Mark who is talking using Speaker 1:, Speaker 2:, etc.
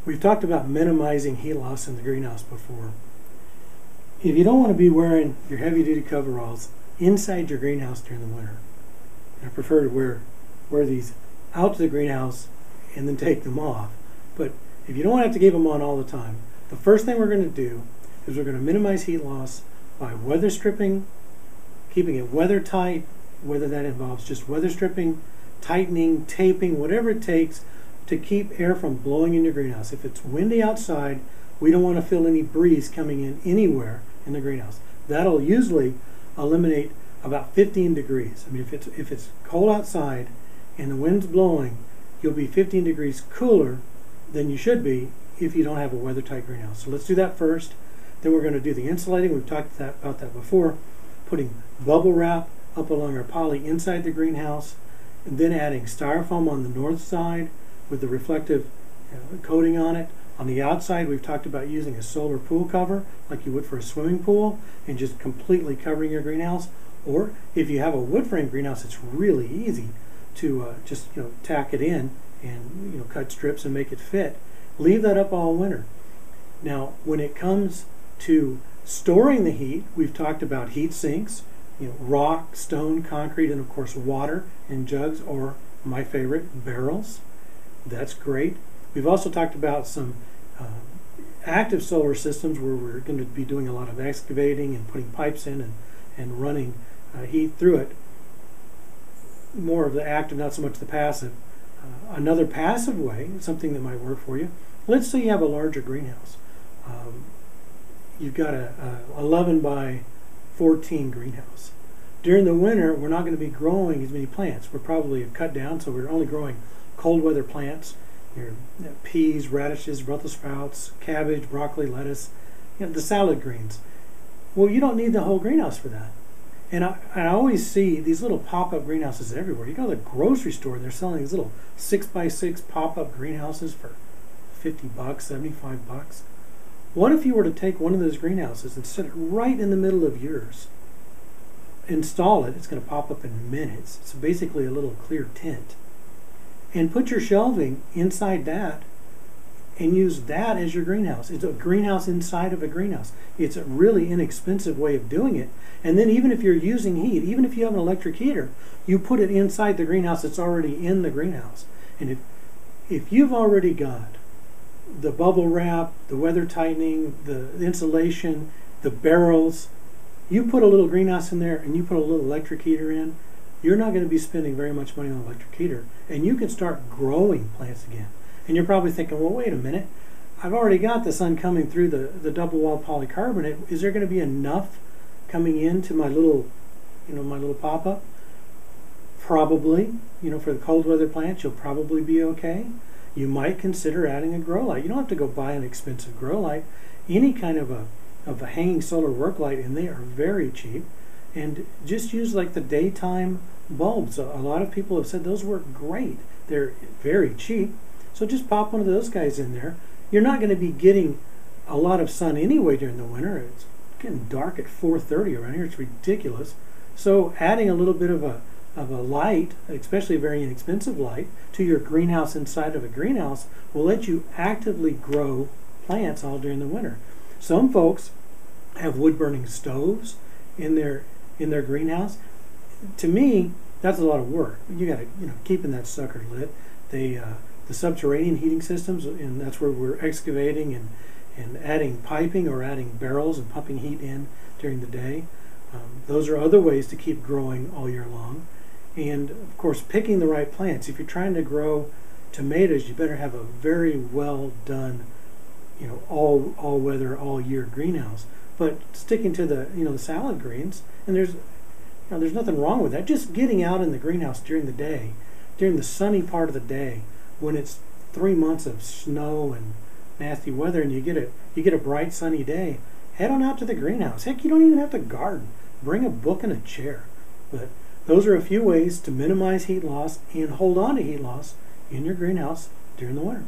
Speaker 1: We've talked about minimizing heat loss in the greenhouse before. If you don't want to be wearing your heavy-duty coveralls inside your greenhouse during the winter, I prefer to wear these out to the greenhouse and then take them off. But if you don't have to keep them on all the time, the first thing we're going to do is we're going to minimize heat loss by weather stripping, keeping it weather tight, whether that involves just weather stripping, tightening, taping, whatever it takes to keep air from blowing in your greenhouse. If it's windy outside, we don't want to feel any breeze coming in anywhere in the greenhouse. That'll usually eliminate about 15 degrees. I mean, if it's cold outside and the wind's blowing, you'll be 15 degrees cooler than you should be if you don't have a weather-tight greenhouse. So let's do that first. Then we're going to do the insulating. We've talked about that before. Putting bubble wrap up along our poly inside the greenhouse, and then adding styrofoam on the north side with the reflective coating on it. On the outside, we've talked about using a solar pool cover like you would for a swimming pool and just completely covering your greenhouse. Or if you have a wood frame greenhouse, it's really easy to just tack it in and cut strips and make it fit. Leave that up all winter. Now, when it comes to storing the heat, we've talked about heat sinks, rock, stone, concrete, and of course water in jugs, or my favorite, barrels. That's great. We've also talked about some active solar systems where we're going to be doing a lot of excavating and putting pipes in and running heat through it. More of the active, not so much the passive. Another passive way, something that might work for you, let's say you have a larger greenhouse. You've got a 11 by 14 greenhouse. During the winter, we're not going to be growing as many plants. We're probably cut down, so we're only growing cold weather plants. Your peas, radishes, Brussels sprouts, cabbage, broccoli, lettuce, the salad greens. Well, you don't need the whole greenhouse for that. And I always see these little pop-up greenhouses everywhere. You go to the grocery store and they're selling these little 6x6 pop-up greenhouses for $50, $75. What if you were to take one of those greenhouses and set it right in the middle of yours? Install it, it's going to pop up in minutes. It's basically a little clear tent. And put your shelving inside that and use that as your greenhouse. It's a greenhouse inside of a greenhouse. It's a really inexpensive way of doing it. And then even if you're using heat, even if you have an electric heater, you put it inside the greenhouse that's already in the greenhouse. And if you've already got the bubble wrap, the weather tightening, the insulation, the barrels, you put a little greenhouse in there and you put a little electric heater in, you're not going to be spending very much money on an electric heater, and you can start growing plants again. And you're probably thinking, well, wait a minute, I've already got the sun coming through the double wall polycarbonate. Is there going to be enough coming into my little, my little pop-up? Probably. For the cold weather plants, you'll probably be okay. You might consider adding a grow light. You don't have to go buy an expensive grow light. Any kind of a hanging solar work light, and they are very cheap. And just use like the daytime bulbs. A lot of people have said those work great. They're very cheap. So just pop one of those guys in there. You're not going to be getting a lot of sun anyway during the winter. It's getting dark at 4:30 around here. It's ridiculous. So adding a little bit of a light, especially a very inexpensive light, to your greenhouse inside of a greenhouse will let you actively grow plants all during the winter. Some folks have wood-burning stoves in their greenhouse. To me, that's a lot of work. You got to keeping that sucker lit. The subterranean heating systems, and that's where we're excavating and adding piping or adding barrels and pumping heat in during the day. Those are other ways to keep growing all year long. And of course, picking the right plants. If you're trying to grow tomatoes, you better have a very well done, all weather, all year greenhouse. But sticking to the salad greens, and there's nothing wrong with that. Just getting out in the greenhouse during the day, during the sunny part of the day, when it's 3 months of snow and nasty weather, and you get a bright sunny day, head on out to the greenhouse. Heck, you don't even have to garden. Bring a book and a chair. But those are a few ways to minimize heat loss and hold on to heat loss in your greenhouse during the winter.